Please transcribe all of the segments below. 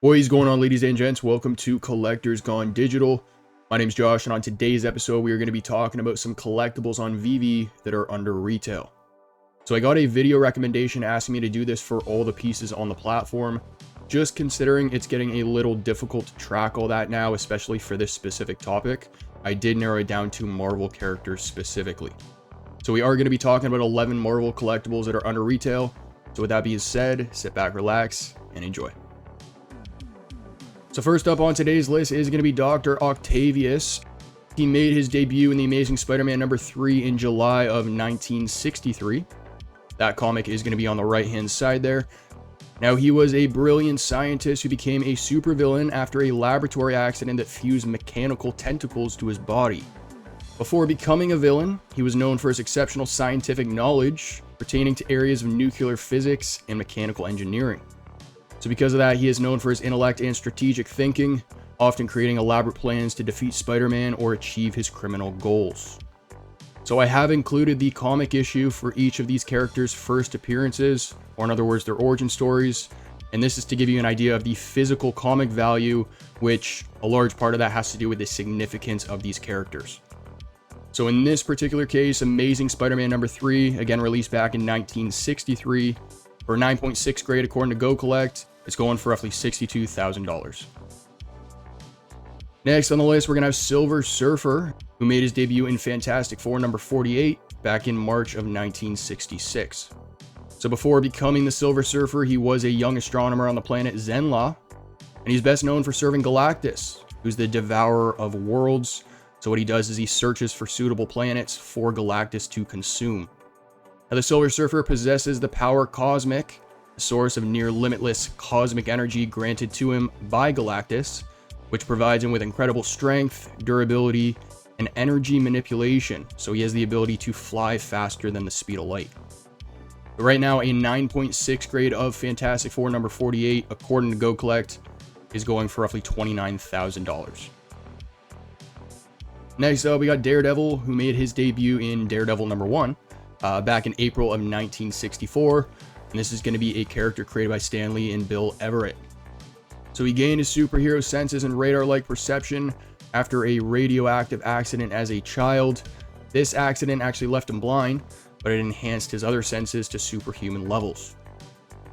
What is going on, ladies and gents? Welcome to Collectors Gone Digital. My name's Josh, and on today's episode, we are going to be talking about some collectibles on VeVe that are under retail. So I got a video recommendation asking me to do this for all the pieces on the platform, just considering it's getting a little difficult to track all that now, especially for this specific topic. I did narrow it down to Marvel characters specifically. So we are going to be talking about 11 Marvel collectibles that are under retail. So with that being said, sit back, relax, and enjoy. So first up on today's list is going to be Dr. Octavius. He made his debut in The Amazing Spider-Man number 3 in July of 1963. That comic is going to be on the right-hand side there. Now, he was a brilliant scientist who became a supervillain after a laboratory accident that fused mechanical tentacles to his body. Before becoming a villain, he was known for his exceptional scientific knowledge pertaining to areas of nuclear physics and mechanical engineering. So because of that, he is known for his intellect and strategic thinking, often creating elaborate plans to defeat Spider-Man or achieve his criminal goals. So I have included the comic issue for each of these characters' first appearances, or in other words, their origin stories. And this is to give you an idea of the physical comic value, which a large part of that has to do with the significance of these characters. So in this particular case, Amazing Spider-Man number 3, again released back in 1963, for 9.6 grade according to Go Collect, it's going for roughly $62,000. Next on the list, we're going to have Silver Surfer, who made his debut in Fantastic Four number 48 back in March of 1966. So before becoming the Silver Surfer, he was a young astronomer on the planet Zenla, and he's best known for serving Galactus, who's the devourer of worlds. So what he does is he searches for suitable planets for Galactus to consume. Now, the Silver Surfer possesses the power Cosmic, a source of near limitless cosmic energy granted to him by Galactus, which provides him with incredible strength, durability, and energy manipulation, so he has the ability to fly faster than the speed of light. But right now, a 9.6 grade of Fantastic Four number 48, according to Go Collect, is going for roughly $29,000. Next up, we got Daredevil, who made his debut in Daredevil number 1 back in April of 1964. And this is going to be a character created by Stan Lee and Bill Everett. So he gained his superhero senses and radar-like perception after a radioactive accident as a child. This accident actually left him blind, but it enhanced his other senses to superhuman levels.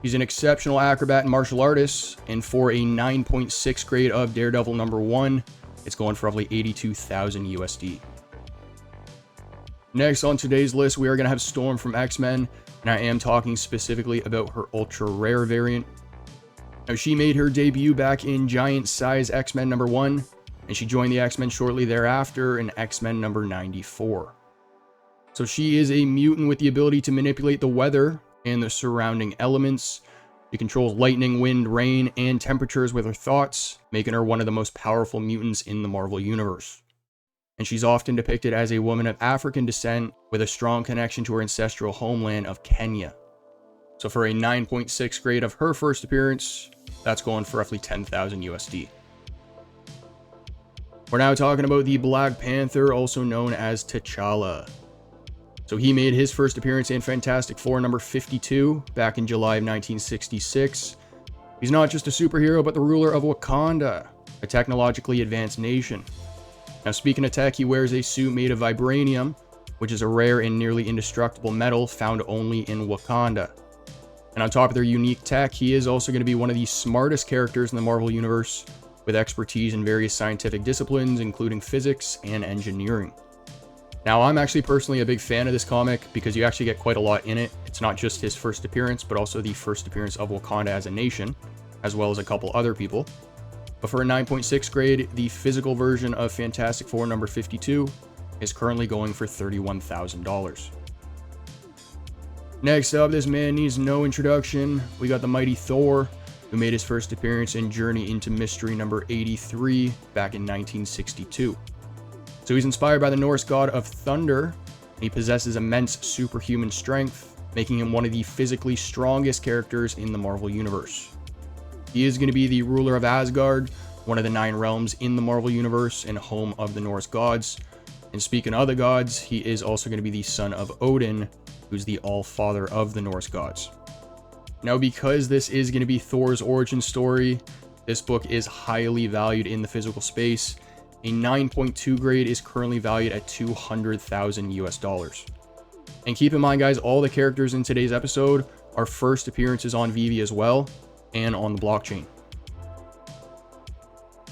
He's an exceptional acrobat and martial artist, and for a 9.6 grade of Daredevil number 1, it's going for roughly $82,000 USD. Next on today's list, we are going to have Storm from X-Men, and I am talking specifically about her ultra rare variant. Now, she made her debut back in Giant Size X-Men number 1, and she joined the X-Men shortly thereafter in X-Men number 94. So she is a mutant with the ability to manipulate the weather and the surrounding elements. She controls lightning, wind, rain, and temperatures with her thoughts, making her one of the most powerful mutants in the Marvel Universe. And she's often depicted as a woman of African descent with a strong connection to her ancestral homeland of Kenya. So for a 9.6 grade of her first appearance, that's going for roughly $10,000 USD. We're now talking about the Black Panther, also known as T'Challa. So he made his first appearance in Fantastic Four number 52 back in July of 1966. He's not just a superhero, but the ruler of Wakanda, a technologically advanced nation. Now, speaking of tech, he wears a suit made of vibranium, which is a rare and nearly indestructible metal found only in Wakanda. And on top of their unique tech, he is also going to be one of the smartest characters in the Marvel Universe, with expertise in various scientific disciplines, including physics and engineering. Now, I'm actually personally a big fan of this comic because you actually get quite a lot in it. It's not just his first appearance, but also the first appearance of Wakanda as a nation, as well as a couple other people. But for a 9.6 grade, the physical version of Fantastic Four number 52 is currently going for $31,000. Next up, this man needs no introduction. We got the mighty Thor, who made his first appearance in Journey into Mystery number 83 back in 1962. So he's inspired by the Norse god of thunder, and he possesses immense superhuman strength, making him one of the physically strongest characters in the Marvel Universe. He is going to be the ruler of Asgard, one of the 9 realms in the Marvel Universe and home of the Norse gods. And speaking of the gods, he is also going to be the son of Odin, who's the all-father of the Norse gods. Now, because this is going to be Thor's origin story, This book is highly valued in the physical space. A 9.2 grade is currently valued at 200,000 US dollars. And keep in mind, guys, all the characters in today's episode are first appearances on VeVe as well, and on the blockchain.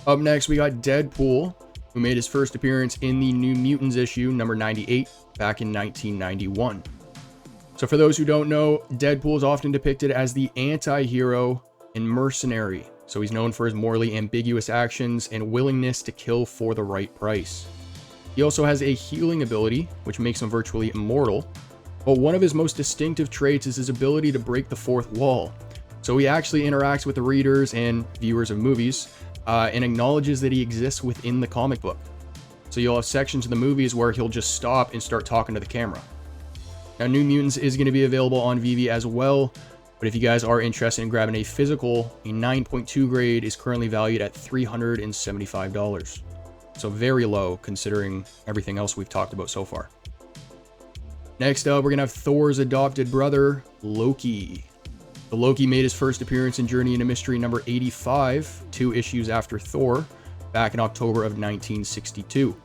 Up next, we got Deadpool, who made his first appearance in the New Mutants issue, number 98, back in 1991. So for those who don't know, Deadpool is often depicted as the anti-hero and mercenary. So he's known for his morally ambiguous actions and willingness to kill for the right price. He also has a healing ability, which makes him virtually immortal. But one of his most distinctive traits is his ability to break the fourth wall. So he actually interacts with the readers and viewers of movies and acknowledges that he exists within the comic book. So you'll have sections of the movies where he'll just stop and start talking to the camera. Now, New Mutants is going to be available on VeVe as well, but if you guys are interested in grabbing a physical, a 9.2 grade is currently valued at $375. So very low considering everything else we've talked about so far. Next up, we're going to have Thor's adopted brother, Loki. So Loki made his first appearance in Journey into Mystery number 85, 2 issues after Thor, back in October of 1962.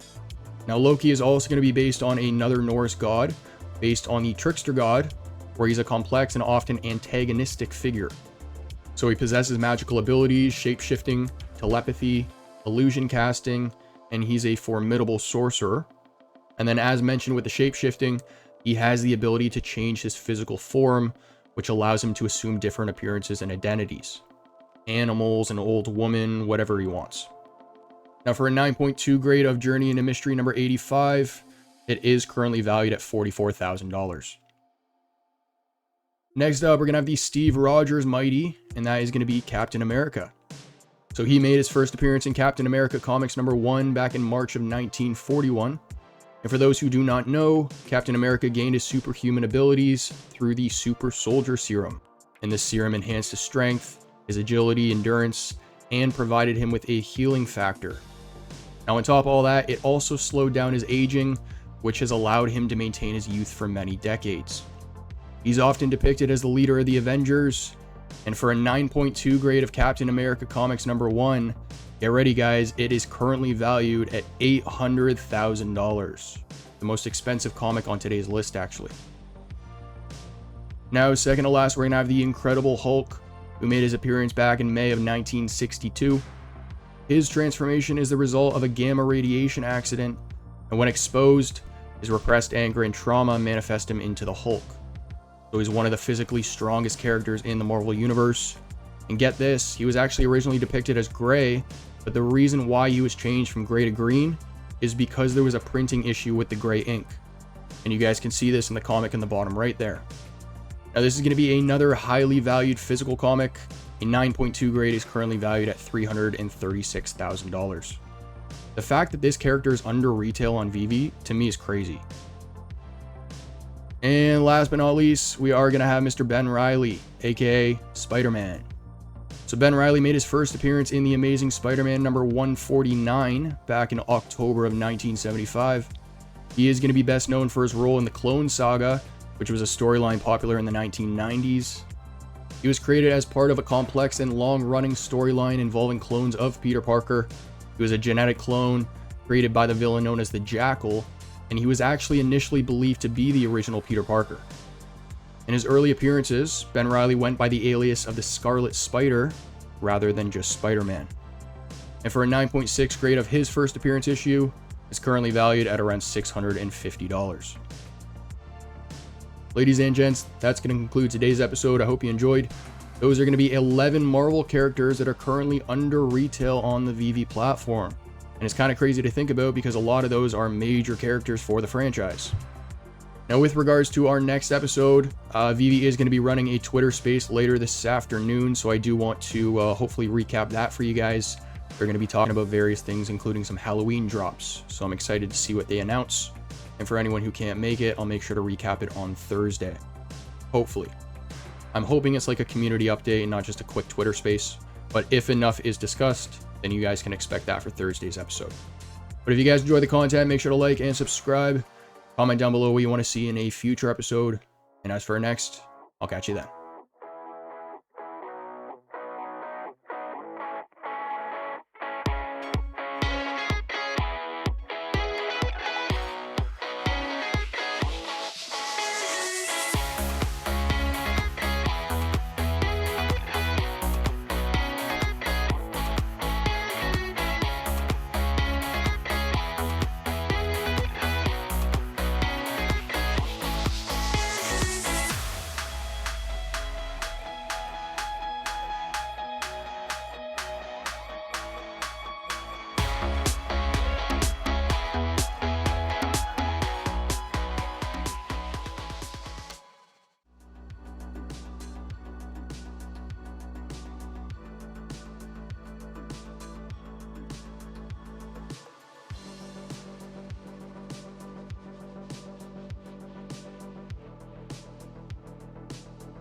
Now, Loki is also going to be based on another Norse god, based on the Trickster god, where he's a complex and often antagonistic figure. So he possesses magical abilities, shape-shifting, telepathy, illusion casting, and he's a formidable sorcerer. And then, as mentioned with the shape-shifting, he has the ability to change his physical form, which allows him to assume different appearances and identities. Animals, an old woman, whatever he wants. Now, for a 9.2 grade of Journey into Mystery number 85, it is currently valued at $44,000. Next up, we're going to have the Steve Rogers Mighty, and that is going to be Captain America. So he made his first appearance in Captain America Comics number 1 back in March of 1941. And for those who do not know, Captain America gained his superhuman abilities through the Super Soldier Serum. And this serum enhanced his strength, his agility, endurance, and provided him with a healing factor. Now, on top of all that, it also slowed down his aging, which has allowed him to maintain his youth for many decades. He's often depicted as the leader of the Avengers, and for a 9.2 grade of Captain America Comics number 1, get ready guys, it is currently valued at $800,000. The most expensive comic on today's list, actually. Now, second to last, we're going to have the Incredible Hulk, who made his appearance back in May of 1962. His transformation is the result of a gamma radiation accident, and when exposed, his repressed anger and trauma manifest him into the Hulk. So he's one of the physically strongest characters in the Marvel Universe. And get this, he was actually originally depicted as gray, but the reason why he was changed from gray to green is because there was a printing issue with the gray ink. And you guys can see this in the comic in the bottom right there. Now, this is going to be another highly valued physical comic. A 9.2 grade is currently valued at $336,000. The fact that this character is under retail on VeVe, to me, is crazy. And last but not least, we are going to have Mr. Ben Reilly, aka Spider-Man. So Ben Reilly made his first appearance in The Amazing Spider-Man number 149 back in October of 1975. He is going to be best known for his role in the Clone Saga, which was a storyline popular in the 1990s. He was created as part of a complex and long-running storyline involving clones of Peter Parker. He was a genetic clone created by the villain known as the Jackal, and he was actually initially believed to be the original Peter Parker. In his early appearances, Ben Reilly went by the alias of the Scarlet Spider rather than just Spider-Man. And for a 9.6 grade of his first appearance issue, it's currently valued at around $650. Ladies and gents, that's going to conclude today's episode. I hope you enjoyed. Those are going to be 11 Marvel characters that are currently under retail on the VeVe platform. And it's kind of crazy to think about because a lot of those are major characters for the franchise. Now, with regards to our next episode, VeVe is going to be running a Twitter space later this afternoon, so I do want to hopefully recap that for you guys. They're going to be talking about various things, including some Halloween drops, so I'm excited to see what they announce. And for anyone who can't make it, I'll make sure to recap it on Thursday. Hopefully. I'm hoping it's like a community update and not just a quick Twitter space, but if enough is discussed, then you guys can expect that for Thursday's episode. But if you guys enjoy the content, make sure to like and subscribe. Comment down below what you want to see in a future episode. And as for our next, I'll catch you then.